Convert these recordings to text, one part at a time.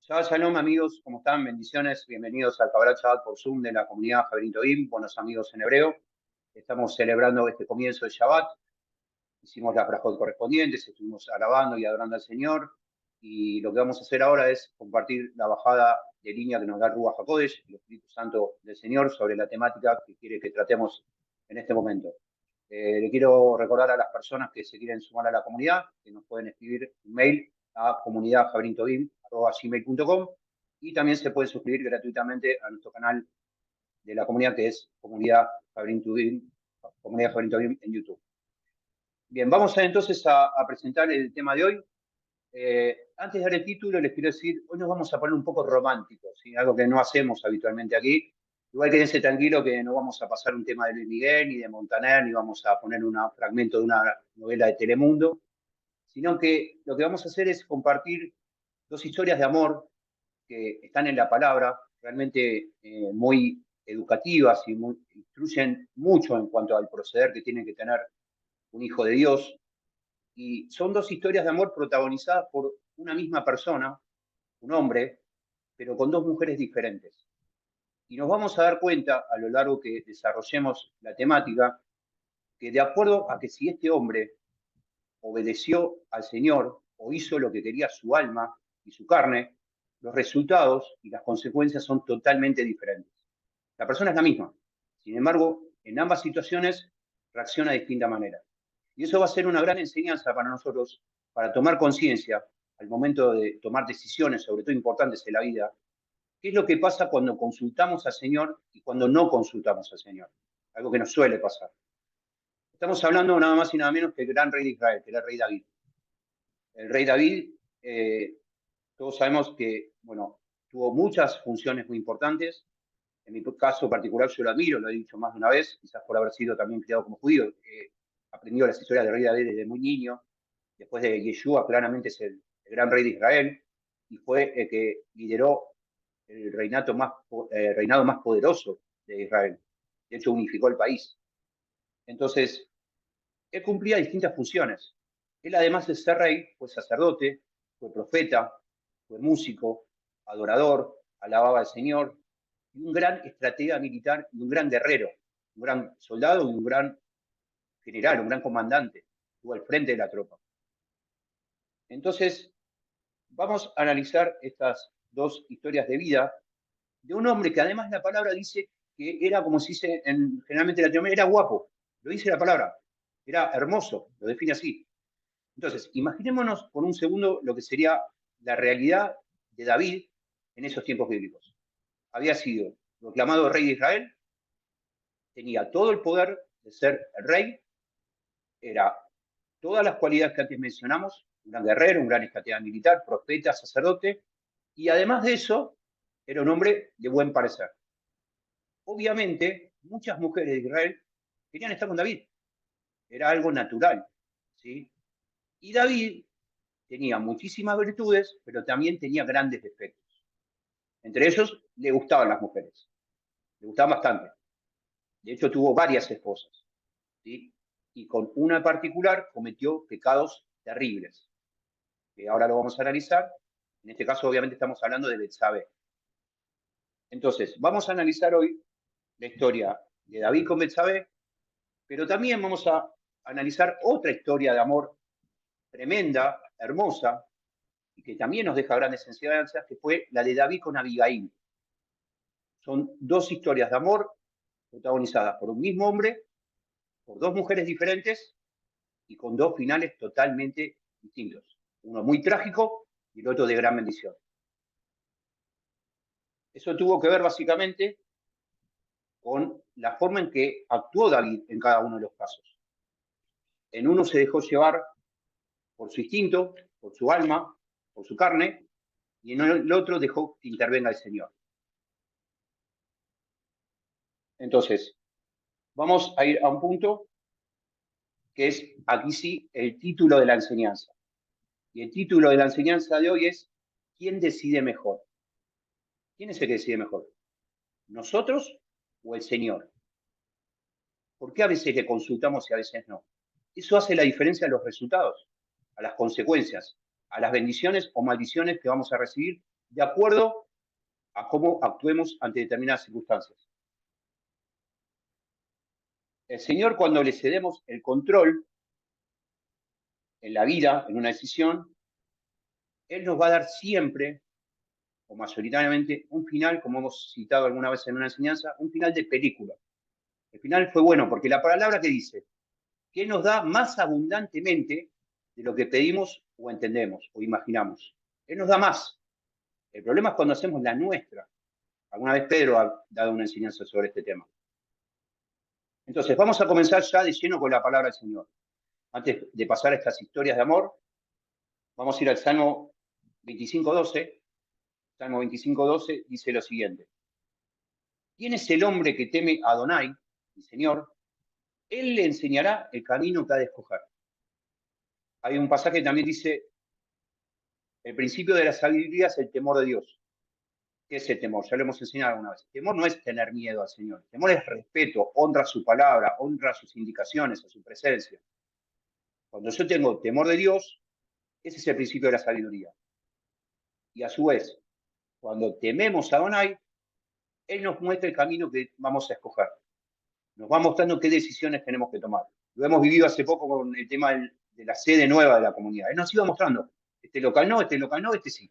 Shabbat Shalom, amigos, ¿cómo están? Bendiciones, bienvenidos al Kabbalah Shabbat por Zoom de la comunidad Javerín Tobim, buenos amigos en hebreo. Estamos celebrando este comienzo de Shabbat, hicimos la brajot correspondientes, estuvimos alabando y adorando al Señor, y lo que vamos a hacer ahora es compartir la bajada de línea que nos da el Ruach HaKodesh, el Espíritu Santo del Señor, sobre la temática que quiere que tratemos en este momento. Le quiero recordar a las personas que se quieren sumar a la comunidad, que nos pueden escribir un mail a comunidadjaverintobim@gmail.com y también se puede suscribir gratuitamente a nuestro canal de la comunidad que es Comunidad Javerín Tobim en YouTube. Bien, vamos entonces a presentar el tema de hoy. Antes de dar el título, les quiero decir, hoy nos vamos a poner un poco románticos, ¿sí? Algo que no hacemos habitualmente aquí. Igual quédense tranquilo que no vamos a pasar un tema de Luis Miguel, ni de Montaner, ni vamos a poner un fragmento de una novela de Telemundo, sino que lo que vamos a hacer es compartir dos historias de amor que están en la palabra, realmente muy educativas y instruyen mucho en cuanto al proceder que tiene que tener un hijo de Dios. Y son dos historias de amor protagonizadas por una misma persona, un hombre, pero con dos mujeres diferentes. Y nos vamos a dar cuenta a lo largo que desarrollemos la temática, que de acuerdo a que si este hombre obedeció al Señor o hizo lo que quería su alma y su carne, los resultados y las consecuencias son totalmente diferentes. La persona es la misma, sin embargo, en ambas situaciones reacciona de distinta manera. Y eso va a ser una gran enseñanza para nosotros, para tomar conciencia al momento de tomar decisiones, sobre todo importantes en la vida, qué es lo que pasa cuando consultamos al Señor y cuando no consultamos al Señor. Algo que nos suele pasar. Estamos hablando nada más y nada menos que el gran rey de Israel, que era el rey David. El rey David, todos sabemos que, bueno, tuvo muchas funciones muy importantes. En mi caso particular yo lo admiro, lo he dicho más de una vez, quizás por haber sido también criado como judío. Aprendió las historias del rey David desde muy niño. Después de Yeshua, claramente es el gran rey de Israel y fue el que lideró el reinado más poderoso de Israel. De hecho, unificó el país. Entonces, él cumplía distintas funciones. Él, además de ser rey, fue sacerdote, fue profeta, fue músico, adorador, alababa al Señor, y un gran estratega militar y un gran guerrero, un gran soldado y un gran general, un gran comandante. Estuvo al frente de la tropa. Entonces, vamos a analizar estas dos historias de vida de un hombre que además la palabra dice que era, como se dice generalmente en Latinoamérica, era guapo. Lo dice la palabra. Era hermoso, lo define así. Entonces, imaginémonos por un segundo lo que sería la realidad de David en esos tiempos bíblicos. Había sido proclamado rey de Israel, tenía todo el poder de ser el rey, era todas las cualidades que antes mencionamos, un gran guerrero, un gran estratega militar, profeta, sacerdote, y además de eso, era un hombre de buen parecer. Obviamente, muchas mujeres de Israel querían estar con David, era algo natural, ¿sí? Y David tenía muchísimas virtudes, pero también tenía grandes defectos. Entre ellos, le gustaban las mujeres, le gustaban bastante. De hecho, tuvo varias esposas, ¿sí? Y con una en particular cometió pecados terribles, que ahora lo vamos a analizar. En este caso, obviamente, estamos hablando de Betsabé. Entonces, vamos a analizar hoy la historia de David con Betsabé, pero también vamos a analizar otra historia de amor tremenda, hermosa, y que también nos deja grandes enseñanzas, que fue la de David con Abigail. Son dos historias de amor protagonizadas por un mismo hombre, por dos mujeres diferentes y con dos finales totalmente distintos. Uno muy trágico y el otro de gran bendición. Eso tuvo que ver básicamente con la forma en que actuó David en cada uno de los casos. En uno se dejó llevar por su instinto, por su alma, por su carne, y en el otro dejó que intervenga el Señor. Entonces, vamos a ir a un punto que es, aquí sí, el título de la enseñanza. Y el título de la enseñanza de hoy es, ¿quién decide mejor? ¿Quién es el que decide mejor? ¿Nosotros o el Señor? ¿Por qué a veces le consultamos y a veces no? Eso hace la diferencia en los resultados, a las consecuencias, a las bendiciones o maldiciones que vamos a recibir de acuerdo a cómo actuemos ante determinadas circunstancias. El Señor, cuando le cedemos el control en la vida, en una decisión, Él nos va a dar siempre, o mayoritariamente, un final, como hemos citado alguna vez en una enseñanza, un final de película. El final fue bueno, porque la palabra que dice, que Él nos da más abundantemente de lo que pedimos o entendemos o imaginamos. Él nos da más. El problema es cuando hacemos la nuestra. Alguna vez Pedro ha dado una enseñanza sobre este tema. Entonces, vamos a comenzar ya de lleno con la palabra del Señor. Antes de pasar a estas historias de amor, vamos a ir al Salmo 25:12. Salmo 25:12 dice lo siguiente. ¿Quién es el hombre que teme a Adonai, el Señor? Él le enseñará el camino que ha de escoger. Hay un pasaje que también dice, el principio de la sabiduría es el temor de Dios. ¿Qué es el temor? Ya lo hemos enseñado alguna vez. El temor no es tener miedo al Señor. El temor es respeto, honra su palabra, honra sus indicaciones, a su presencia. Cuando yo tengo temor de Dios, ese es el principio de la sabiduría. Y a su vez, cuando tememos a Adonai, Él nos muestra el camino que vamos a escoger. Nos va mostrando qué decisiones tenemos que tomar. Lo hemos vivido hace poco con el tema de la sede nueva de la comunidad. Él nos iba mostrando, este local no, este sí.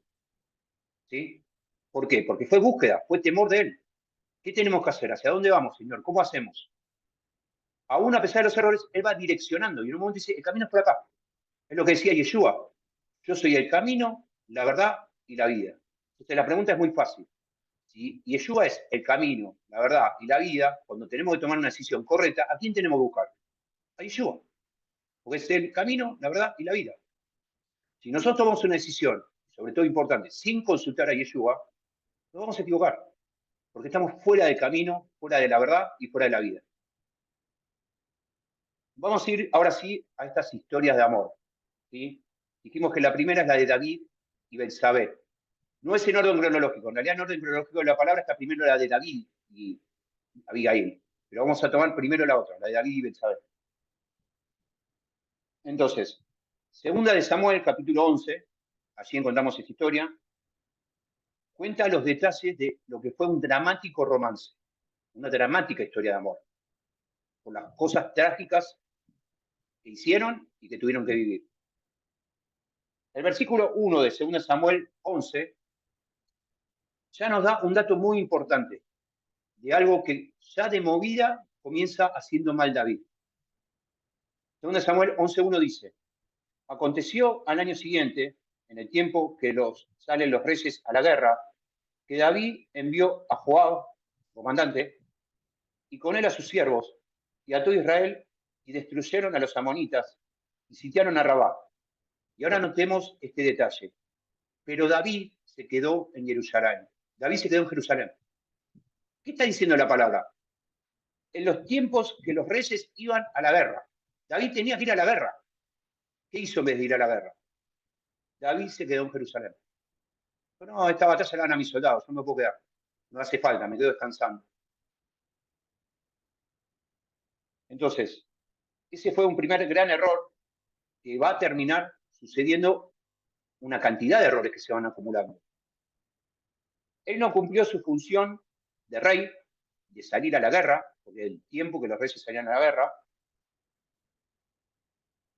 ¿Sí? ¿Por qué? Porque fue búsqueda, fue temor de Él. ¿Qué tenemos que hacer? ¿Hacia dónde vamos, Señor? ¿Cómo hacemos? Aún a pesar de los errores, Él va direccionando. Y en un momento dice, el camino es por acá. Es lo que decía Yeshua. Yo soy el camino, la verdad y la vida. Entonces la pregunta es muy fácil. Si Yeshua es el camino, la verdad y la vida, cuando tenemos que tomar una decisión correcta, ¿a quién tenemos que buscar? A Yeshua. Porque es el camino, la verdad y la vida. Si nosotros tomamos una decisión, sobre todo importante, sin consultar a Yeshua, nos vamos a equivocar. Porque estamos fuera del camino, fuera de la verdad y fuera de la vida. Vamos a ir ahora sí a estas historias de amor. ¿Sí? Dijimos que la primera es la de David y Betsabé. No es en orden cronológico, en realidad en orden cronológico de la palabra está primero la de David y Abigail. Pero vamos a tomar primero la otra, la de David y Betsabé. Entonces, segunda de Samuel, capítulo 11, allí encontramos esta historia, cuenta los detalles de lo que fue un dramático romance, una dramática historia de amor, por las cosas trágicas que hicieron y que tuvieron que vivir. El versículo 1 de 2 Samuel 11 ya nos da un dato muy importante de algo que ya de movida comienza haciendo mal David. 2 Samuel 11:1 dice, aconteció al año siguiente, en el tiempo que salen los reyes a la guerra, que David envió a Joab, comandante, y con él a sus siervos, y a todo Israel, y destruyeron a los amonitas, y sitiaron a Rabá. Y ahora notemos este detalle. Pero David se quedó en Jerusalén. David se quedó en Jerusalén. ¿Qué está diciendo la palabra? En los tiempos que los reyes iban a la guerra. David tenía que ir a la guerra. ¿Qué hizo en vez de ir a la guerra? David se quedó en Jerusalén. Pero no, esta batalla la ganan mis soldados, yo no me puedo quedar. No hace falta, me quedo descansando. Entonces, ese fue un primer gran error que va a terminar sucediendo una cantidad de errores que se van acumulando. Él no cumplió su función de rey, de salir a la guerra, porque el tiempo que los reyes salían a la guerra,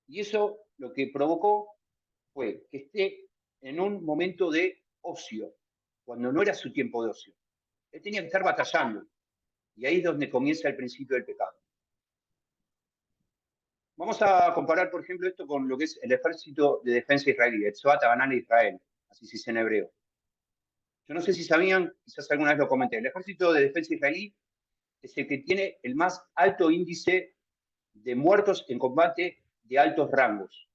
y eso lo que provocó fue que esté en un momento de ocio, cuando no era su tiempo de ocio. Él tenía que estar batallando, y ahí es donde comienza el principio del pecado. Vamos a comparar, por ejemplo, esto con lo que es el ejército de defensa israelí, el Tzvat Haganah de Israel, así se dice en hebreo. Yo no sé si sabían, quizás alguna vez lo comenté, el ejército de defensa israelí es el que tiene el más alto índice de muertos en combate de altos rangos,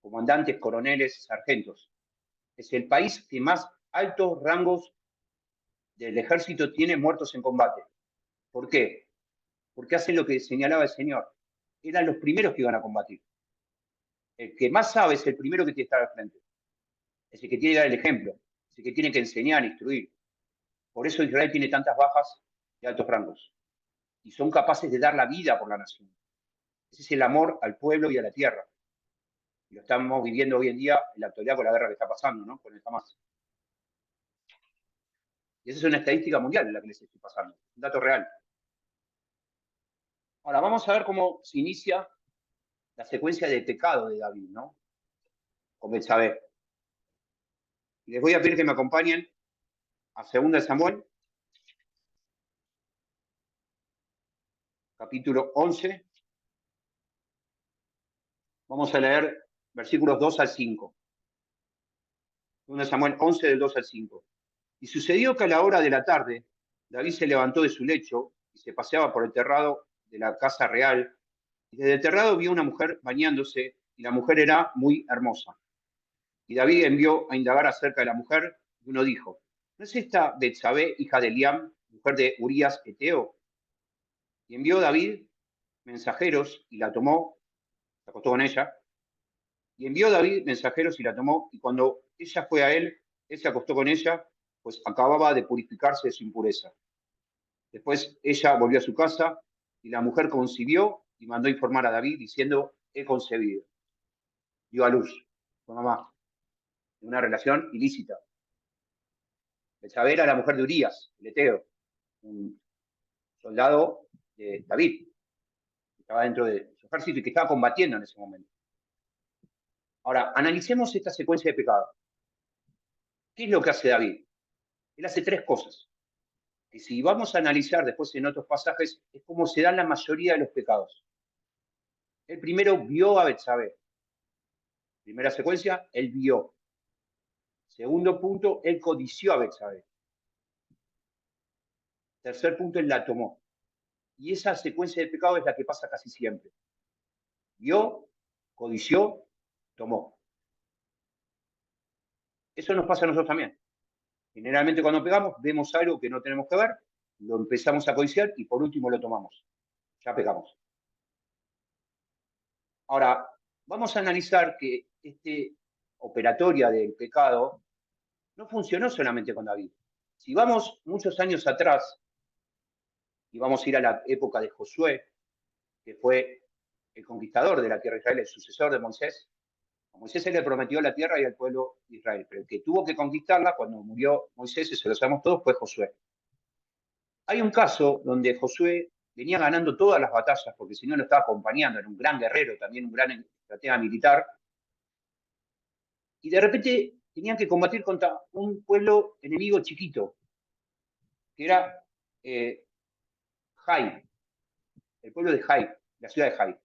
comandantes, coroneles, sargentos. Es el país que más altos rangos del ejército tiene muertos en combate. ¿Por qué? Porque hacen lo que señalaba el Señor. Eran los primeros que iban a combatir. El que más sabe es el primero que tiene que estar al frente. Es el que tiene que dar el ejemplo. Es el que tiene que enseñar, instruir. Por eso Israel tiene tantas bajas de altos rangos. Y son capaces de dar la vida por la nación. Ese es el amor al pueblo y a la tierra. Y lo estamos viviendo hoy en día en la actualidad con la guerra que está pasando, ¿no? Con el Hamas. Y esa es una estadística mundial en la que les estoy pasando, un dato real. Ahora, vamos a ver cómo se inicia la secuencia de pecado de David, ¿no? Con Betsabé. Y les voy a pedir que me acompañen a 2 Samuel, capítulo 11. Vamos a leer versículos 2 al 5. 2 Samuel 11, del 2 al 5. Y sucedió que a la hora de la tarde, David se levantó de su lecho y se paseaba por el terrado de la casa real. Y desde el terrado vio una mujer bañándose, y la mujer era muy hermosa. Y David envió a indagar acerca de la mujer, y uno dijo: ¿no es esta Betsabé, hija de Eliam, mujer de Urías Eteo? Y envió David mensajeros y la tomó, se acostó con ella. Y envió David mensajeros y la tomó, y cuando ella fue a él se acostó con ella, pues acababa de purificarse de su impureza. Después ella volvió a su casa, y la mujer concibió y mandó informar a David diciendo: he concebido. Dio a luz, su mamá, en una relación ilícita. Betsabé era la mujer de Urías, el Eteo, un soldado de David, que estaba dentro de su ejército y que estaba combatiendo en ese momento. Ahora, analicemos esta secuencia de pecados. ¿Qué es lo que hace David? Él hace 3 cosas, que si vamos a analizar después en otros pasajes, es como se dan la mayoría de los pecados. El primero vio a Betsabé. Primera secuencia, él vio. Segundo punto, él codició a Betsabé. Tercer punto, él la tomó. Y esa secuencia de pecados es la que pasa casi siempre. Vio, codició, tomó. Eso nos pasa a nosotros también. Generalmente cuando pegamos, vemos algo que no tenemos que ver, lo empezamos a codiciar y por último lo tomamos. Ya pegamos. Ahora, vamos a analizar que este operatoria del pecado no funcionó solamente con David. Si vamos muchos años atrás, y vamos a ir a la época de Josué, que fue el conquistador de la tierra de Israel, el sucesor de Moisés, a Moisés se le prometió la tierra y al pueblo de Israel, pero el que tuvo que conquistarla cuando murió Moisés, y se lo sabemos todos, fue Josué. Hay un caso donde Josué venía ganando todas las batallas, porque si no lo estaba acompañando, era un gran guerrero, también un gran estratega militar, y de repente tenían que combatir contra un pueblo enemigo chiquito, que era Jai, el pueblo de Jai, la ciudad de Jai.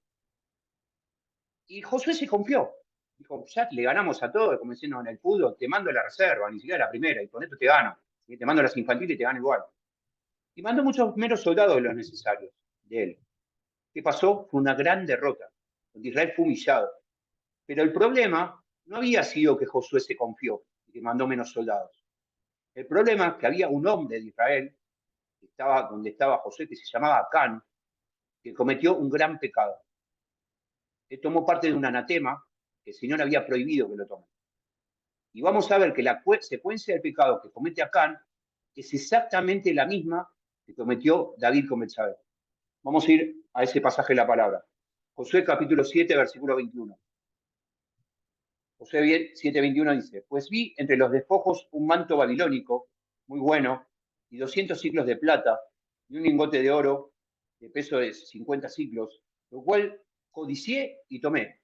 Y Josué se confió. Dijo: ya le ganamos a todos, como diciendo en el fútbol, te mando la reserva, ni siquiera la primera, y con esto te gano. ¿Sí? Te mando las infantiles y te gano igual. Y mandó muchos menos soldados de los necesarios de él. ¿Qué pasó? Fue una gran derrota, donde Israel fue humillado. Pero el problema no había sido que Josué se confió y que mandó menos soldados. El problema es que había un hombre de Israel, que estaba donde estaba Josué, que se llamaba Acán, que cometió un gran pecado. Él tomó parte de un anatema que el Señor había prohibido que lo tome. Y vamos a ver que la secuencia del pecado que comete Acán es exactamente la misma que cometió David con Betsabé. Vamos a ir a ese pasaje de la palabra. Josué capítulo 7, versículo 21. Josué 7, 21 dice: pues vi entre los despojos un manto babilónico muy bueno y 200 siclos de plata y un lingote de oro de peso de 50 siclos, lo cual codicié y tomé.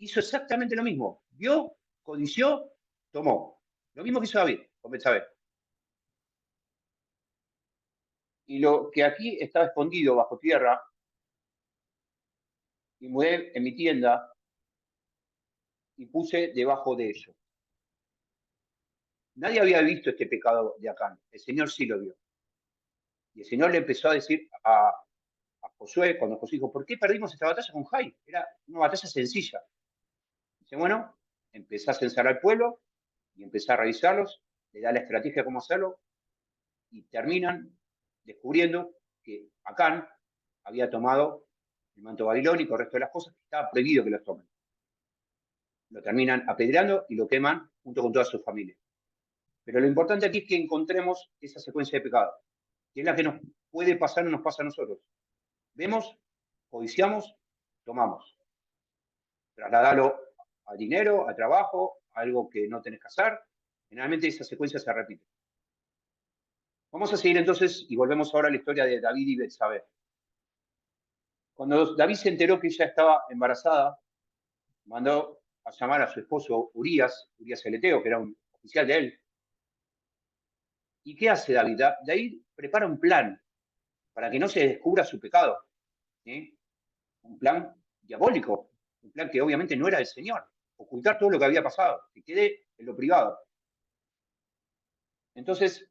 Hizo exactamente lo mismo. Vio, codició, tomó. Lo mismo que hizo David con Betsabé. Y lo que aquí estaba escondido bajo tierra, y mudé en mi tienda y puse debajo de ello. Nadie había visto este pecado de Acán. El Señor sí lo vio. Y el Señor le empezó a decir a Josué, cuando Josué dijo: ¿por qué perdimos esta batalla con Jai? Era una batalla sencilla. Dice: bueno, empezá a censar al pueblo y empezá a revisarlos, le da la estrategia de cómo hacerlo, y terminan descubriendo que Acán había tomado el manto babilónico, el resto de las cosas, que estaba prohibido que los tomen. Lo terminan apedreando y lo queman junto con toda su familia. Pero lo importante aquí es que encontremos esa secuencia de pecados, que es la que nos puede pasar o nos pasa a nosotros. Vemos, codiciamos, tomamos. Trasladalo a dinero, a trabajo, a algo que no tenés que hacer. Generalmente esa secuencia se repite. Vamos a seguir entonces y volvemos ahora a la historia de David y Betsabé. Cuando David se enteró que ella estaba embarazada, mandó a llamar a su esposo Urías el Eteo, que era un oficial de él. ¿Y qué hace David? David prepara un plan para que no se descubra su pecado. ¿Sí? Un plan diabólico, un plan que obviamente no era del Señor. Ocultar todo lo que había pasado, que quede en lo privado. Entonces,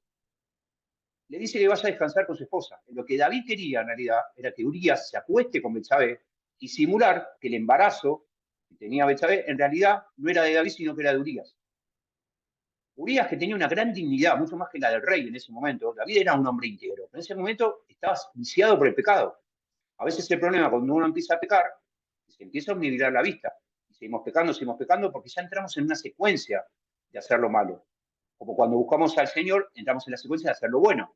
le dice que vaya a descansar con su esposa. Lo que David quería, en realidad, era que Urías se acueste con Betsabé y simular que el embarazo que tenía Betsabé, en realidad, no era de David, sino que era de Urías. Urías, que tenía una gran dignidad, mucho más que la del rey en ese momento. David era un hombre íntegro. En ese momento estaba viciado por el pecado. A veces el problema cuando uno empieza a pecar, se empieza a obnubilar la vista. Y seguimos pecando, porque ya entramos en una secuencia de hacer lo malo. Como cuando buscamos al Señor, entramos en la secuencia de hacer lo bueno.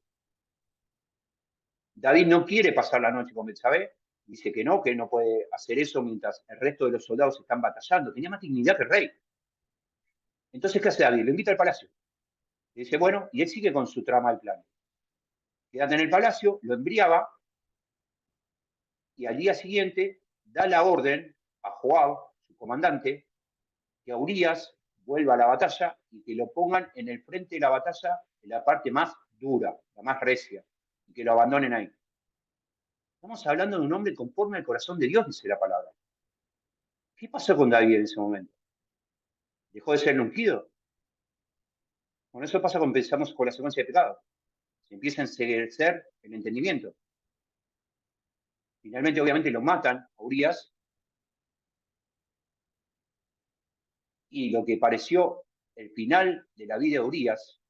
David no quiere pasar la noche con Betsabé, dice que no puede hacer eso mientras el resto de los soldados están batallando. Tenía más dignidad que el rey. Entonces, ¿qué hace David? Lo invita al palacio. Le dice, bueno, y él sigue con su trama del plan. Quédate en el palacio, lo embriaga, y al día siguiente da la orden a Joab, su comandante, que a Urías vuelva a la batalla y que lo pongan en el frente de la batalla, en la parte más dura, la más recia, y que lo abandonen ahí. Estamos hablando de un hombre conforme al corazón de Dios, dice la palabra. ¿Qué pasó con David en ese momento? ¿Dejó de ser el ungido? Bueno, eso pasa cuando pensamos con la secuencia de pecado. Se empieza a enseguecer el entendimiento. Finalmente, obviamente, lo matan a Urías, y lo que pareció el final de la vida de Urías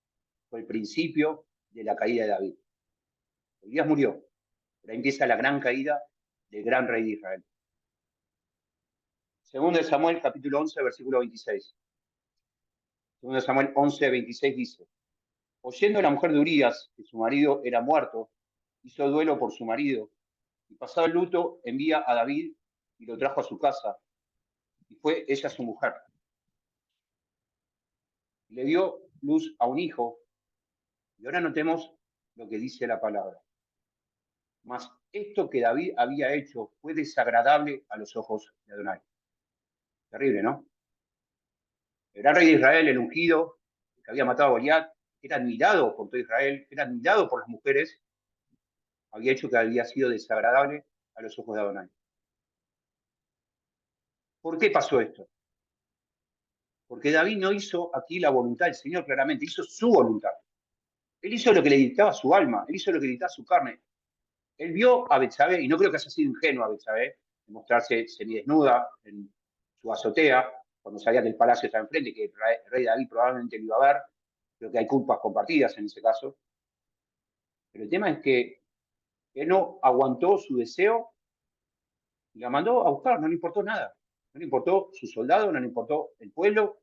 fue el principio de la caída de David. Urías murió, pero ahí empieza la gran caída del gran rey de Israel. Segundo de Samuel, capítulo 11, versículo 26. Segundo de Samuel 11, 26 dice, oyendo la mujer de Urías que su marido era muerto, hizo duelo por su marido, y pasado el luto envía a David y lo trajo a su casa, y fue ella su mujer. Le dio luz a un hijo, y ahora notemos lo que dice la palabra. Mas esto que David había hecho fue desagradable a los ojos de Adonai. Terrible, ¿no? El gran rey de Israel, el ungido, que había matado a Goliat, que era admirado por todo Israel, que era admirado por las mujeres, había hecho que había sido desagradable a los ojos de Adonai. ¿Por qué pasó esto? Porque David no hizo aquí la voluntad del Señor claramente, hizo su voluntad. Él hizo lo que le dictaba su alma, él hizo lo que le dictaba su carne. Él vio a Betsabé, y no creo que haya sido ingenuo a Betsabé, de mostrarse semidesnuda en su azotea, cuando sabía que el palacio estaba enfrente, que el rey David probablemente lo iba a ver. Creo que hay culpas compartidas en ese caso. Pero el tema es que él no aguantó su deseo y la mandó a buscar, no le importó nada. No le importó su soldado, no le importó el pueblo.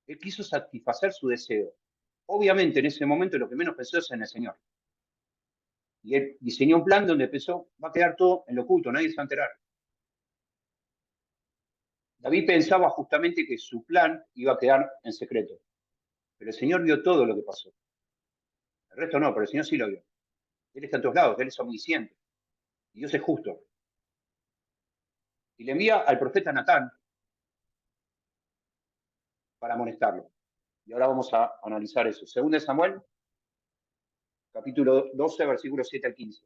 Él quiso satisfacer su deseo. Obviamente, en ese momento lo que menos pensó es en el Señor. Y él diseñó un plan donde pensó, va a quedar todo en lo oculto, nadie se va a enterar. David pensaba justamente que su plan iba a quedar en secreto. Pero el Señor vio todo lo que pasó. El resto no, pero el Señor sí lo vio. Él está en todos lados, Él es omnisciente. Y Dios es justo. Y le envía al profeta Natán para amonestarlo. Y ahora vamos a analizar eso. Según Samuel, capítulo 12, versículos 7 al 15.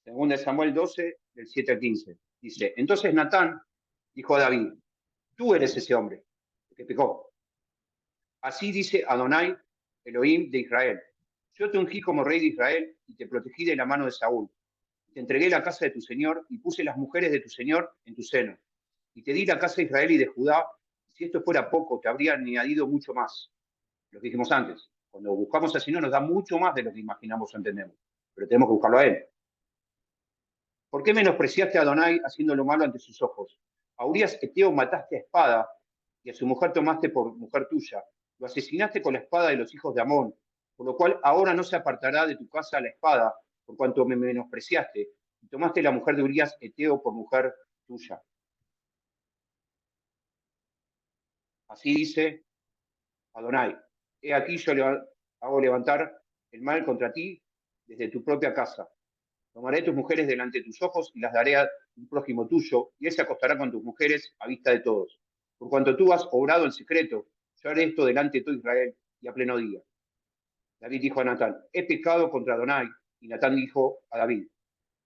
Según Samuel 12, del 7 al 15. Dice, entonces Natán dijo a David, tú eres ese hombre que pecó. Así dice Adonai, Elohim de Israel. Yo te ungí como rey de Israel y te protegí de la mano de Saúl. Te entregué la casa de tu señor y puse las mujeres de tu señor en tu seno. Y te di la casa de Israel y de Judá. Si esto fuera poco, te habría añadido mucho más. Lo que dijimos antes. Cuando buscamos al Señor nos da mucho más de lo que imaginamos o entendemos. Pero tenemos que buscarlo a Él. ¿Por qué menospreciaste a Adonai haciendo lo malo ante sus ojos? A Urias Eteo mataste a espada y a su mujer tomaste por mujer tuya. Lo asesinaste con la espada de los hijos de Amón, por lo cual ahora no se apartará de tu casa la espada, por cuanto me menospreciaste, y tomaste la mujer de Urias Eteo por mujer tuya. Así dice Adonai, he aquí yo hago levantar el mal contra ti desde tu propia casa. Tomaré tus mujeres delante de tus ojos y las daré a un prójimo tuyo, y él se acostará con tus mujeres a vista de todos. Por cuanto tú has obrado en secreto, yo haré esto delante de todo Israel y a pleno día. David dijo a Natán, he pecado contra Adonai, y Natán dijo a David,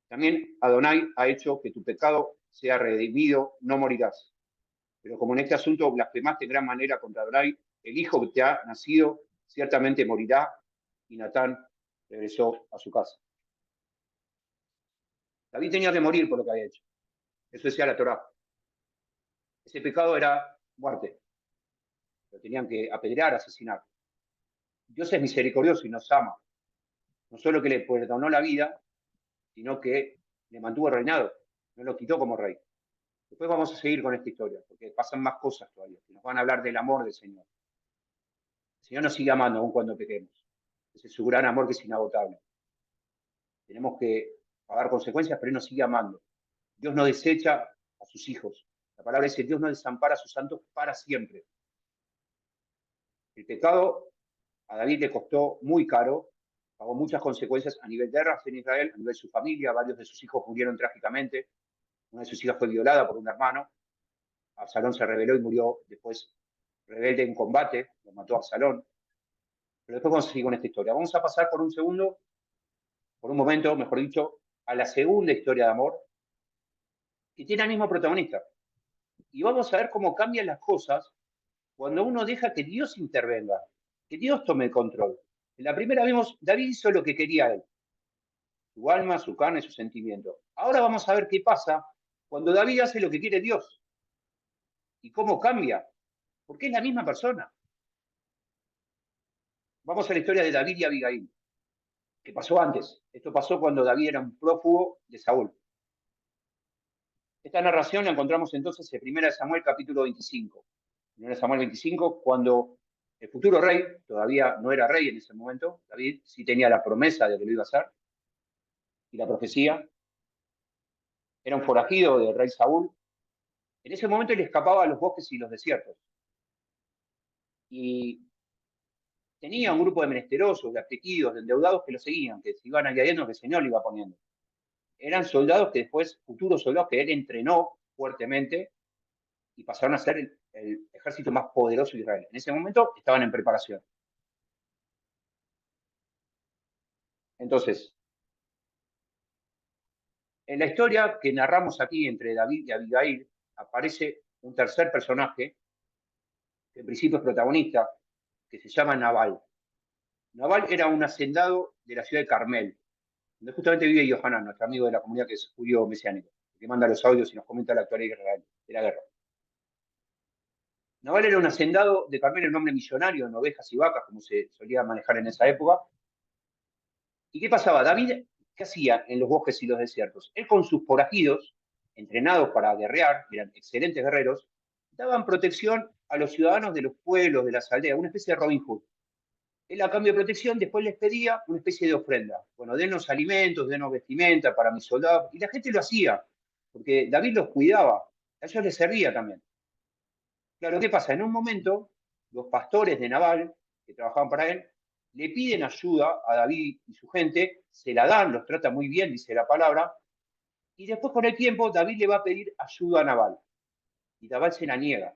también Adonai ha hecho que tu pecado sea redimido, no morirás. Pero como en este asunto blasfemaste en gran manera contra Adonai, el hijo que te ha nacido ciertamente morirá. Y Natán regresó a su casa. David tenía que morir por lo que había hecho. Eso decía la Torá. Ese pecado era muerte. Lo tenían que apedrear, asesinar. Dios es misericordioso y nos ama. No solo que le perdonó la vida, sino que le mantuvo el reinado. No lo quitó como rey. Después vamos a seguir con esta historia, porque pasan más cosas todavía, que nos van a hablar del amor del Señor. El Señor nos sigue amando aun cuando pequemos. Ese es su gran amor que es inagotable. Tenemos que pagar consecuencias, pero Él nos sigue amando. Dios no desecha a sus hijos. La palabra dice, Dios no desampara a sus santos para siempre. El pecado a David le costó muy caro, pagó muchas consecuencias a nivel de guerras en Israel, a nivel de su familia, varios de sus hijos murieron trágicamente, una de sus hijas fue violada por un hermano, Absalón se rebeló y murió después rebelde en combate, lo mató Absalón. Pero después vamos a seguir con esta historia. Vamos a pasar por un momento, mejor dicho, a la segunda historia de amor, que tiene al mismo protagonista. Y vamos a ver cómo cambian las cosas cuando uno deja que Dios intervenga, que Dios tome el control. En la primera vimos, David hizo lo que quería él, su alma, su carne, su sentimiento. Ahora vamos a ver qué pasa cuando David hace lo que quiere Dios y cómo cambia, porque es la misma persona. Vamos a la historia de David y Abigail, que pasó antes. Esto pasó cuando David era un prófugo de Saúl. Esta narración la encontramos entonces en 1 Samuel capítulo 25. 1 Samuel 25, cuando el futuro rey, todavía no era rey en ese momento, David sí tenía la promesa de que lo iba a hacer, y la profecía, era un forajido del rey Saúl. En ese momento él escapaba a los bosques y los desiertos. Y tenía un grupo de menesterosos, de afligidos, de endeudados que lo seguían, que se iban añadiendo que el Señor le iba poniendo. Eran soldados que después, futuros soldados que él entrenó fuertemente y pasaron a ser el ejército más poderoso de Israel. En ese momento estaban en preparación. Entonces, en la historia que narramos aquí entre David y Abigail, aparece un tercer personaje, que en principio es protagonista, que se llama Nabal. Nabal era un hacendado de la ciudad de Carmel, donde justamente vive Yohanan, nuestro amigo de la comunidad que es judío mesiánico, que manda los audios y nos comenta la actualidad de la guerra. Nabal era un hacendado de Carmel, un hombre millonario en ovejas y vacas, como se solía manejar en esa época. ¿Y qué pasaba? David, ¿qué hacía en los bosques y los desiertos? Él con sus forajidos, entrenados para guerrear, eran excelentes guerreros, daban protección a los ciudadanos de los pueblos, de las aldeas, una especie de Robin Hood. Él a cambio de protección después les pedía una especie de ofrenda. Bueno, denos alimentos, denos vestimenta para mis soldados. Y la gente lo hacía, porque David los cuidaba, a ellos les servía también. Claro, ¿qué pasa? En un momento, los pastores de Nabal, que trabajaban para él, le piden ayuda a David y su gente, se la dan, los trata muy bien, dice la palabra, y después con el tiempo David le va a pedir ayuda a Nabal. Y Nabal se la niega.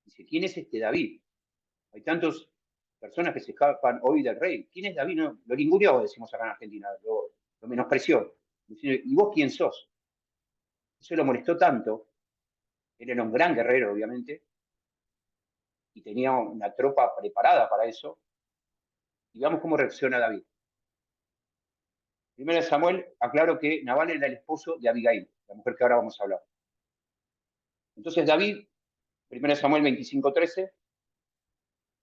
Dice, ¿quién es este David? Hay tantas personas que se escapan hoy del rey. ¿Quién es David? No, lo ninguneó, decimos acá en Argentina, lo menospreció. ¿Y vos quién sos? Eso lo molestó tanto. Él era un gran guerrero, obviamente, y tenía una tropa preparada para eso. Y veamos cómo reacciona David. Primero Samuel aclaró que Nabal era el esposo de Abigail, la mujer que ahora vamos a hablar. Entonces David, 1 Samuel 25:13,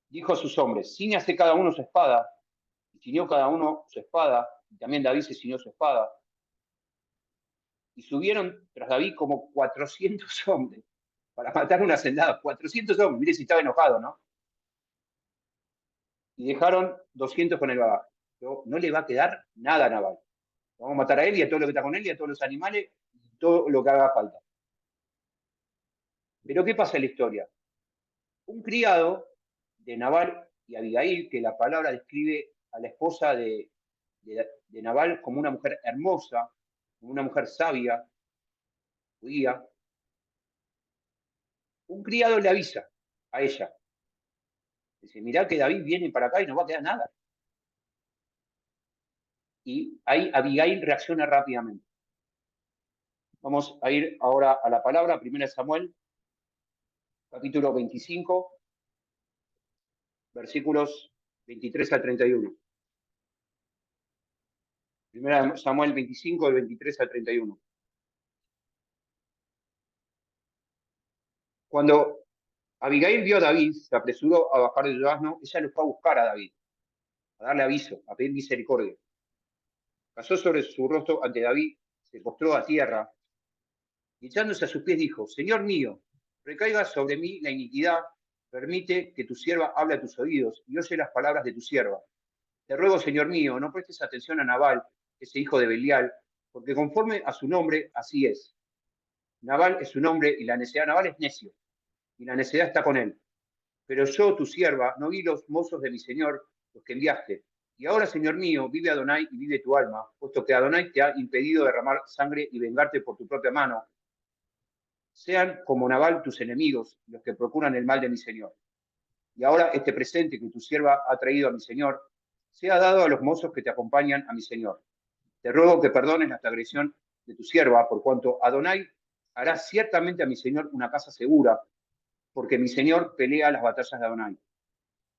dijo a sus hombres, ciñase cada uno su espada, y ciñó cada uno su espada, y también David se ciñó su espada, y subieron tras David como 400 hombres para matar una hacendado. 400 hombres, mire si estaba enojado, ¿no? Y dejaron 200 con el bagaje. Pero no le va a quedar nada a Nabal. Vamos a matar a él y a todo lo que está con él y a todos los animales y todo lo que haga falta. Pero ¿qué pasa en la historia? Un criado de Nabal y Abigail, que la palabra describe a la esposa de Nabal como una mujer hermosa, como una mujer sabia, judía. Un criado le avisa a ella. Dice, mirá que David viene para acá y no va a quedar nada. Y ahí Abigail reacciona rápidamente. Vamos a ir ahora a la palabra, 1 Samuel, capítulo 25, versículos 23 al 31. 1 Samuel 25, del 23 al 31. Cuando Abigail vio a David, se apresuró a bajar del asno, ella lo fue a buscar a David, a darle aviso, a pedir misericordia. Pasó sobre su rostro ante David, se postró a tierra y echándose a sus pies dijo, Señor mío, recaiga sobre mí la iniquidad, permite que tu sierva hable a tus oídos y oye las palabras de tu sierva. Te ruego, Señor mío, no prestes atención a Nabal, ese hijo de Belial, porque conforme a su nombre, así es. Nabal es su nombre y la necedad de Nabal es necio, y la necedad está con él. Pero yo, tu sierva, no vi los mozos de mi señor, los que enviaste. Y ahora, Señor mío, vive Adonai y vive tu alma, puesto que Adonai te ha impedido derramar sangre y vengarte por tu propia mano. Sean como Nabal tus enemigos, los que procuran el mal de mi señor. Y ahora este presente que tu sierva ha traído a mi señor, sea dado a los mozos que te acompañan a mi señor. Te ruego que perdones la agresión de tu sierva, por cuanto Adonai hará ciertamente a mi señor una casa segura, porque mi señor pelea las batallas de Adonai.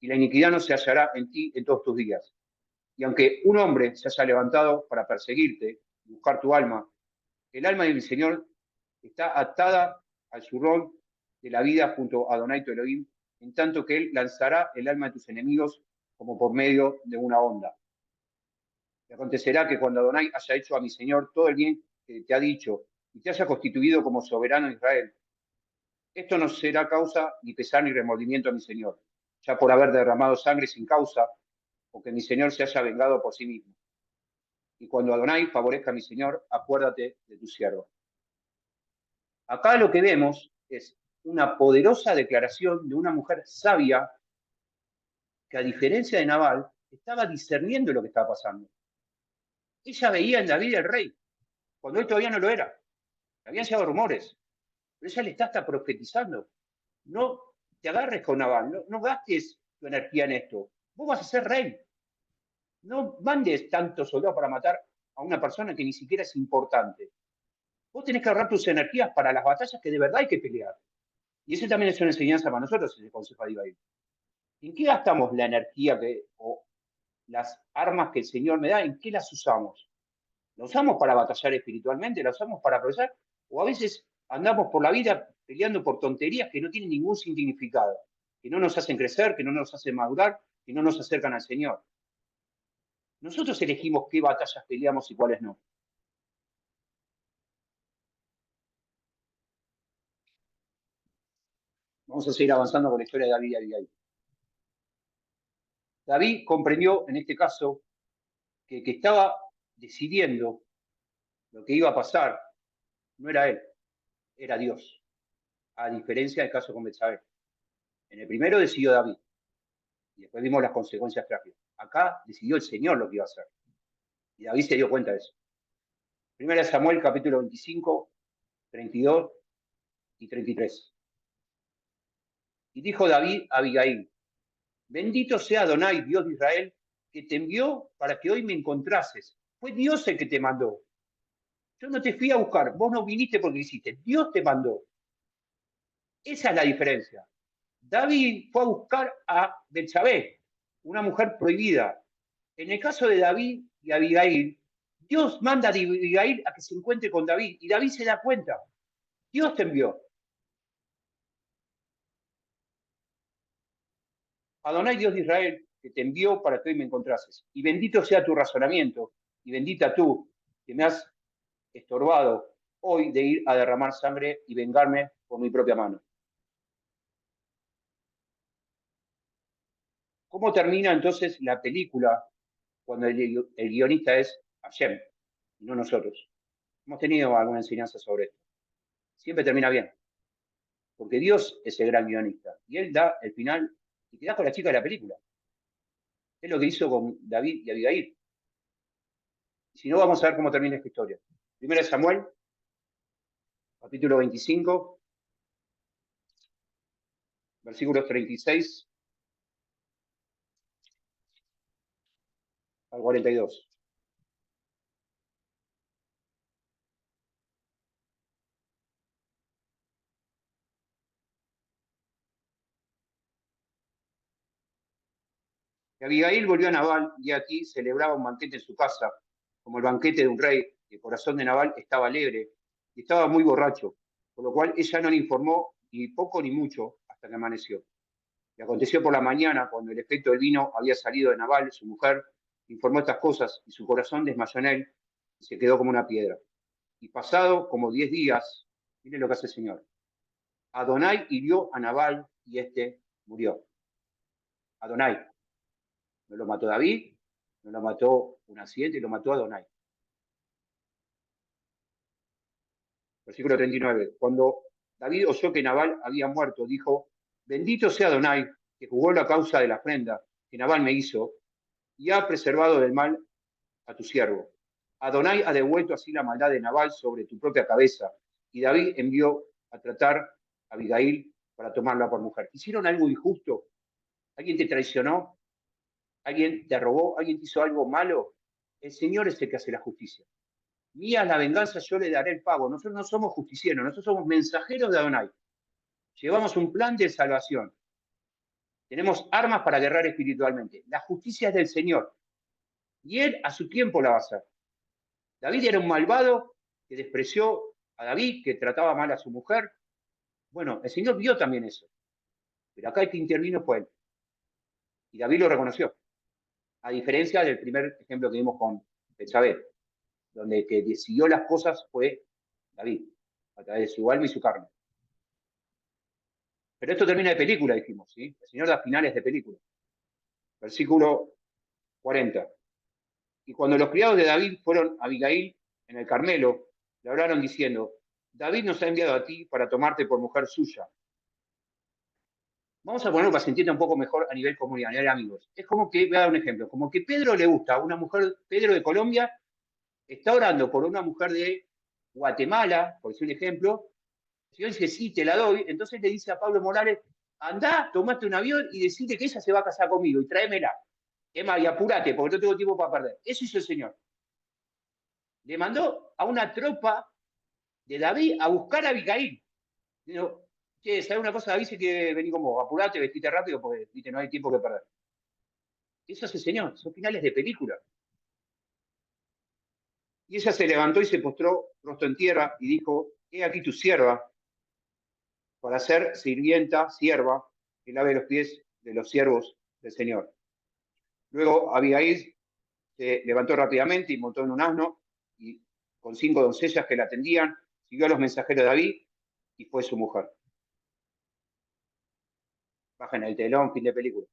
Y la iniquidad no se hallará en ti en todos tus días. Y aunque un hombre se haya levantado para perseguirte y buscar tu alma, el alma de mi Señor está atada al zurrón de la vida junto a Adonai tu Elohim, en tanto que él lanzará el alma de tus enemigos como por medio de una onda. Y acontecerá que cuando Adonai haya hecho a mi Señor todo el bien que te ha dicho y te haya constituido como soberano de Israel, esto no será causa ni pesar ni remordimiento a mi Señor, ya por haber derramado sangre sin causa o que mi Señor se haya vengado por sí mismo. Y cuando Adonai favorezca a mi Señor, acuérdate de tu siervo. Acá lo que vemos es una poderosa declaración de una mujer sabia que, a diferencia de Nabal, estaba discerniendo lo que estaba pasando. Ella veía en David el rey, cuando él todavía no lo era. Habían llegado rumores, pero ella le está hasta profetizando. No te agarres con Nabal, no gastes tu energía en esto. Vos vas a ser rey. No mandes tantos soldados para matar a una persona que ni siquiera es importante. Vos tenés que ahorrar tus energías para las batallas que de verdad hay que pelear. Y eso también es una enseñanza para nosotros, ese consejo de Ibai. ¿En qué gastamos la energía o las armas que el Señor me da? ¿En qué las usamos? ¿La usamos para batallar espiritualmente? ¿La usamos para progresar? ¿O a veces andamos por la vida peleando por tonterías que no tienen ningún significado? Que no nos hacen crecer, que no nos hacen madurar, que no nos acercan al Señor. Nosotros elegimos qué batallas peleamos y cuáles no. Vamos a seguir avanzando con la historia de David y Abigail. David comprendió en este caso que el que estaba decidiendo lo que iba a pasar no era él, era Dios, a diferencia del caso con Betsabé. En el primero decidió David y después vimos las consecuencias trágicas. Acá decidió el Señor lo que iba a hacer y David se dio cuenta de eso. Primera de Samuel, capítulo 25, 32 y 33. Y dijo David a Abigail, bendito sea Adonai, Dios de Israel, que te envió para que hoy me encontrases. Fue Dios el que te mandó. Yo no te fui a buscar, vos no viniste porque hiciste, Dios te mandó. Esa es la diferencia. David fue a buscar a Betsabé, una mujer prohibida. En el caso de David y Abigail, Dios manda a Abigail a que se encuentre con David y David se da cuenta. Dios te envió. Adonai, Dios de Israel, que te envió para que hoy me encontrases. Y bendito sea tu razonamiento y bendita tú que me has estorbado hoy de ir a derramar sangre y vengarme por mi propia mano. ¿Cómo termina entonces la película cuando el guionista es Hashem y no nosotros? Hemos tenido alguna enseñanza sobre esto. Siempre termina bien. porque Dios es el gran guionista y Él da el final y te da con la chica de la película. Es lo que hizo con David y Abigail. Y si no, vamos a ver cómo termina esta historia. Primero Samuel, capítulo 25, versículos 36 al 42. Y Abigail volvió a Nabal y aquí celebraba un banquete en su casa, como el banquete de un rey. Y el corazón de Nabal estaba alegre y estaba muy borracho, por lo cual ella no le informó ni poco ni mucho hasta que amaneció. Y aconteció por la mañana, cuando el efecto del vino había salido de Nabal, su mujer informó estas cosas y su corazón desmayó en él y se quedó como una piedra. Y pasado como 10 días, mire lo que hace el Señor. Adonai hirió a Nabal y este murió. Adonai. No lo mató David, no lo mató un accidente, lo mató Adonai. Versículo 39. Cuando David oyó que Nabal había muerto, dijo, bendito sea Adonai, que jugó la causa de la ofrenda que Nabal me hizo y ha preservado del mal a tu siervo. Adonai ha devuelto así la maldad de Nabal sobre tu propia cabeza. Y David envió a tratar a Abigail para tomarla por mujer. ¿Hicieron algo injusto? ¿Alguien te traicionó? ¿Alguien te robó? ¿Alguien te hizo algo malo? El Señor es el que hace la justicia. Mía es la venganza, yo le daré el pago. Nosotros no somos justicieros, nosotros somos mensajeros de Adonai. Llevamos un plan de salvación. Tenemos armas para guerrear espiritualmente. La justicia es del Señor. Y Él a su tiempo la va a hacer. David era un malvado que despreció a David, que trataba mal a su mujer. Bueno, el Señor vio también eso. Pero acá el que intervino fue Él. Y David lo reconoció. A diferencia del primer ejemplo que vimos con Betsabé, donde el que decidió las cosas fue David, a través de su alma y su carne. Pero esto termina de película, dijimos, ¿sí? El Señor da finales de película. Versículo 40. Y cuando los criados de David fueron a Abigail en el Carmelo, le hablaron diciendo, David nos ha enviado a ti para tomarte por mujer suya. Vamos a ponerlo para que se entienda un poco mejor a nivel comunidad, a nivel amigos. Es como que, voy a dar un ejemplo, como que Pedro le gusta a una mujer, Pedro de Colombia, está orando por una mujer de Guatemala, por decir un ejemplo, el Señor dice, sí, te la doy, entonces le dice a Pablo Morales, andá, tomate un avión y decide que ella se va a casar conmigo y tráemela. Emma, y apúrate, porque no tengo tiempo para perder. Eso hizo el Señor. Le mandó a una tropa de David a buscar a Abigail. Dijo, che, ¿sabes una cosa? David dice que vení con vos, apurate, vestite rápido, porque viste, no hay tiempo que perder. Eso hace el Señor, son finales de película. Y ella se levantó y se postró rostro en tierra y dijo, he aquí tu sierva, para ser sirvienta, sierva, que lave los pies de los siervos del Señor. Luego Abigail se levantó rápidamente y montó en un asno y con 5 doncellas que la atendían, siguió a los mensajeros de David y fue su mujer. Bajen el telón, fin de película.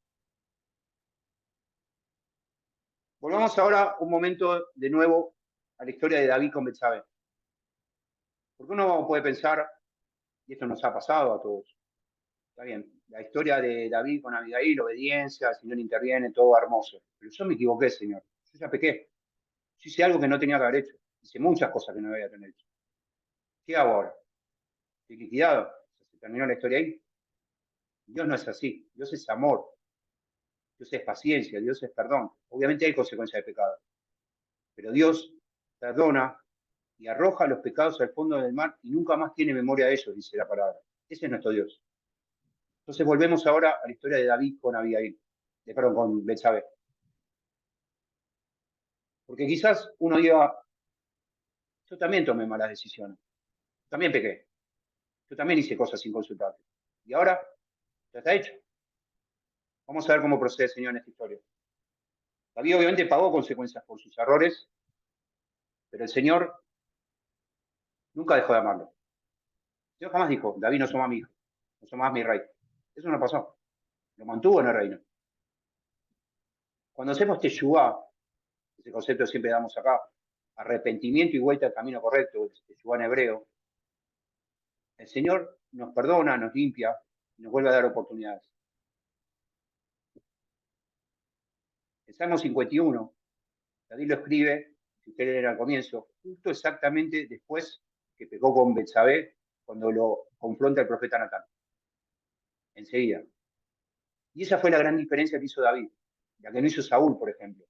Volvamos ahora un momento de nuevo a la historia de David con Betsabé. Porque uno puede pensar, y esto nos ha pasado a todos, está bien, la historia de David con Abigail, obediencia, el Señor interviene, todo hermoso. Pero yo me equivoqué, Señor. Yo ya pequé. Yo hice algo que no tenía que haber hecho. Hice muchas cosas que no debía tener hecho. ¿Qué hago ahora? ¿Estoy liquidado? ¿Se terminó la historia ahí? Dios no es así. Dios es amor. Dios es paciencia. Dios es perdón. Obviamente hay consecuencias de pecado. Pero Dios perdona y arroja los pecados al fondo del mar y nunca más tiene memoria de ellos, dice la palabra. Ese es nuestro Dios. Entonces volvemos ahora a la historia de David con Abigail, perdón, con Betsabé. Porque quizás uno diga, yo también tomé malas decisiones, yo también pequé, yo también hice cosas sin consultarte. Y ahora ya está hecho. Vamos a ver cómo procede el Señor en esta historia. David obviamente pagó consecuencias por sus errores, pero el Señor nunca dejó de amarlo. Dios jamás dijo, David no somos mi hijo, no somos más mi rey. Eso no pasó. Lo mantuvo en el reino. Cuando hacemos teshuvá, ese concepto siempre damos acá, arrepentimiento y vuelta al camino correcto, teshuvá en hebreo, El Señor nos perdona, nos limpia y nos vuelve a dar oportunidades. El Salmo 51, David lo escribe, si ustedes leen al comienzo, justo exactamente después que pecó con Betsabé, cuando lo confronta el profeta Natán. Enseguida. Y esa fue la gran diferencia que hizo David, la que no hizo Saúl, por ejemplo.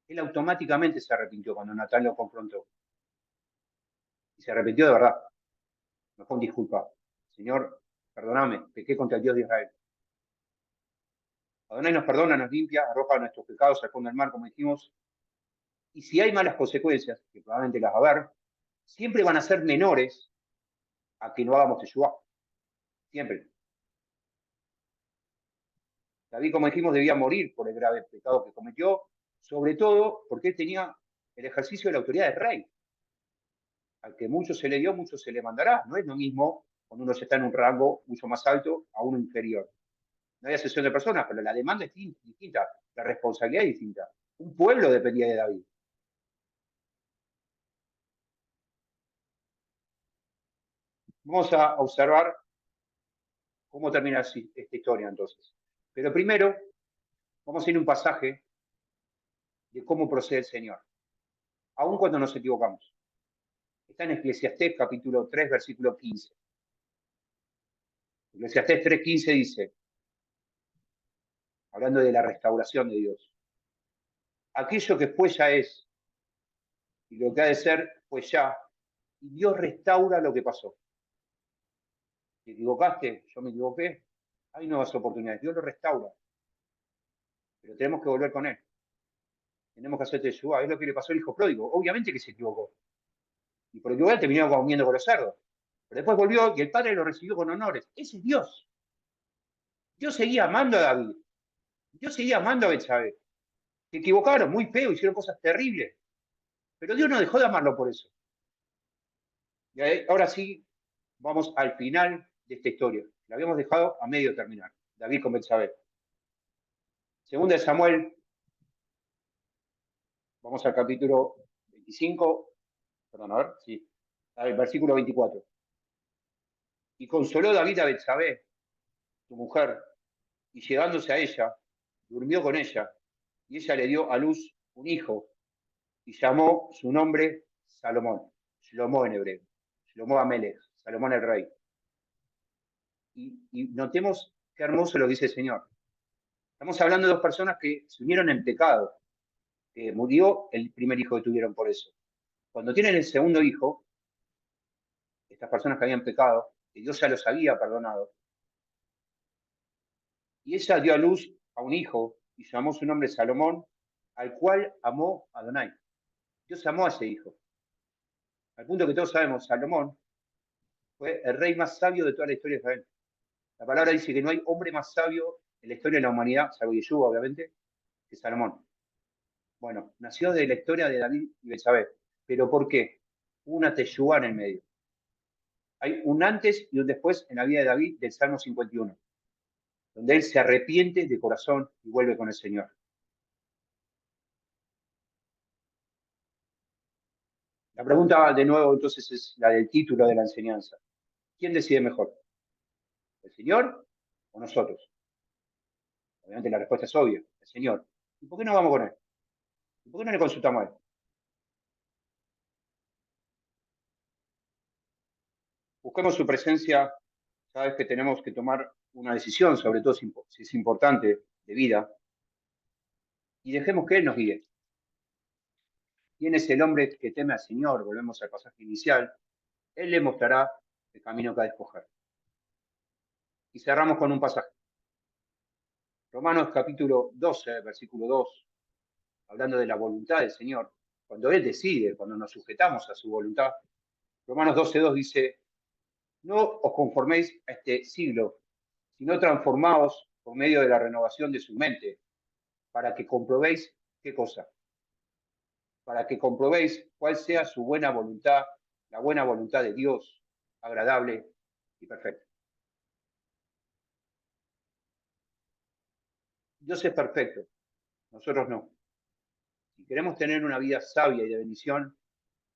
Él automáticamente se arrepintió cuando Natán lo confrontó. Y se arrepintió de verdad. No fue un disculpa. Señor, perdóname, pequé contra el Dios de Israel. Adonai nos perdona, nos limpia, arroja nuestros pecados al fondo del mar, como dijimos. Y si hay malas consecuencias, que probablemente las va a haber, siempre van a ser menores a que no hagamos Teshuvá. Siempre. David, como dijimos, debía morir por el grave pecado que cometió, sobre todo porque él tenía el ejercicio de la autoridad del rey. Al que mucho se le dio, mucho se le mandará. No es lo mismo cuando uno está en un rango mucho más alto a uno inferior. No hay excepción de personas, pero la demanda es distinta, la responsabilidad es distinta. Un pueblo dependía de David. Vamos a observar cómo termina esta historia entonces. Pero primero, vamos a ir a un pasaje de cómo procede el Señor, aun cuando nos equivocamos. Está en Eclesiastés capítulo 3, versículo 15. Eclesiastés 3:15 dice, hablando de la restauración de Dios, aquello que fue ya es, y lo que ha de ser fue ya, y Dios restaura lo que pasó. ¿Te equivocaste? Yo me equivoqué. Hay nuevas oportunidades. Dios lo restaura, pero tenemos que volver con Él. Tenemos que hacer Teshuvá. Es lo que le pasó al hijo pródigo. Obviamente que se equivocó. Y por equivocar terminó comiendo con los cerdos. Pero después volvió y el padre lo recibió con honores. Ese es Dios. Dios seguía amando a David. Dios seguía amando a Betsabé. Se equivocaron muy feo, hicieron cosas terribles. Pero Dios no dejó de amarlo por eso. Y ahora sí, vamos al final de esta historia. La habíamos dejado a medio terminar. David con Betsabé. Segunda de Samuel, vamos al capítulo 25, perdón, a ver, sí, al versículo 24. Y consoló David a Betsabé, su mujer, y llegándose a ella, durmió con ella, y ella le dio a luz un hijo, y llamó su nombre Salomón, Shlomo en hebreo, Shlomo Amelech, Salomón el rey. Y notemos qué hermoso lo dice el Señor. Estamos hablando de dos personas que se unieron en pecado, que murió el primer hijo que tuvieron por eso. Cuando tienen el segundo hijo, estas personas que habían pecado, que Dios ya los había perdonado, y ella dio a luz a un hijo y llamó su nombre Salomón, al cual amó Adonai. Dios amó a ese hijo. Al punto que todos sabemos, Salomón fue el rey más sabio de toda la historia de Israel. La palabra dice que no hay hombre más sabio en la historia de la humanidad, salvo Yeshua, obviamente, que Salomón. Bueno, nació de la historia de David y Betsabé. ¿Pero por qué? Una teshuvá en el medio. Hay un antes y un después en la vida de David del Salmo 51, donde él se arrepiente de corazón y vuelve con el Señor. La pregunta de nuevo entonces es la del título de la enseñanza. ¿Quién decide mejor? ¿El Señor o nosotros? Obviamente la respuesta es obvia, el Señor. ¿Y por qué no vamos con Él? ¿Y por qué no le consultamos a Él? Busquemos su presencia cada vez que tenemos que tomar una decisión, sobre todo si es importante, de vida, y dejemos que Él nos guíe. ¿Quién es el hombre que teme al Señor? Volvemos al pasaje inicial. Él le mostrará el camino que ha de escoger. Y cerramos con un pasaje. Romanos capítulo 12, versículo 2, hablando de la voluntad del Señor. Cuando Él decide, cuando nos sujetamos a su voluntad. Romanos 12:2 dice, no os conforméis a este siglo, sino transformaos por medio de la renovación de su mente, para que comprobéis qué cosa, para que comprobéis cuál sea su buena voluntad, la buena voluntad de Dios, agradable y perfecta. Dios es perfecto, nosotros no. Si queremos tener una vida sabia y de bendición,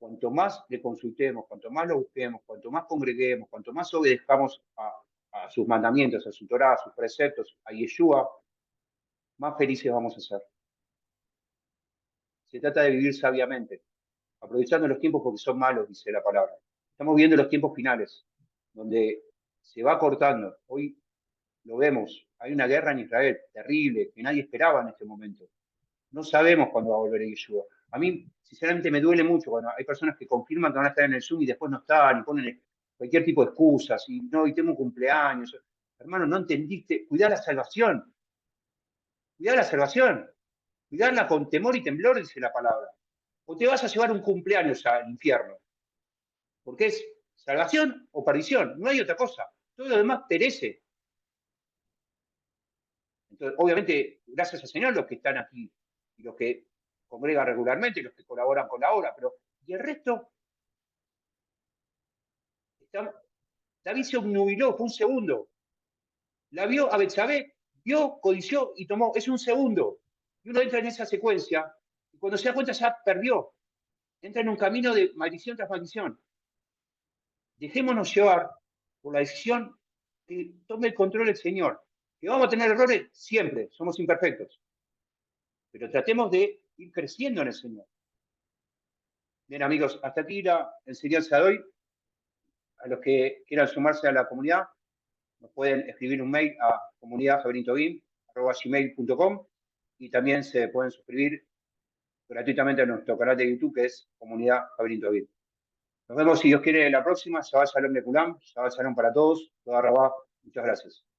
cuanto más le consultemos, cuanto más lo busquemos, cuanto más congreguemos, cuanto más obedezcamos a sus mandamientos, a su Torá, a sus preceptos, a Yeshua, más felices vamos a ser. Se trata de vivir sabiamente, aprovechando los tiempos porque son malos, dice la palabra. Estamos viendo los tiempos finales, donde se va cortando. Hoy lo vemos, hay una guerra en Israel terrible, que nadie esperaba en este momento. No sabemos cuándo va a volver Yeshua. A mí, sinceramente, me duele mucho cuando hay personas que confirman que van a estar en el Zoom y después no están y ponen cualquier tipo de excusas y no, y tengo un cumpleaños. Hermano, no entendiste. Cuidar la salvación. Cuidar la salvación. Cuidarla con temor y temblor, dice la palabra. O te vas a llevar un cumpleaños al infierno. Porque es salvación o perdición. No hay otra cosa. Todo lo demás perece. Entonces, obviamente, gracias al Señor los que están aquí y los que congregan regularmente, los que colaboran con la obra, pero y el resto, David se obnubiló, fue un segundo. La vio a Betsabé, vio, codició y tomó. Es un segundo. Y uno entra en esa secuencia y cuando se da cuenta ya perdió. Entra en un camino de maldición tras maldición. Dejémonos llevar por la decisión que tome el control el Señor. Que vamos a tener errores siempre, somos imperfectos. Pero tratemos de ir creciendo en el Señor. Bien, amigos, hasta aquí la enseñanza de hoy. A los que quieran sumarse a la comunidad, nos pueden escribir un mail a comunidadjaberintovim@gmail.com y también se pueden suscribir gratuitamente a nuestro canal de YouTube, que es Comunidad Jaberintovim. Nos vemos, si Dios quiere, la próxima. Shabbat Shalom Lekulam, Shabbat Shalom para todos. Toda Rabá. Muchas gracias.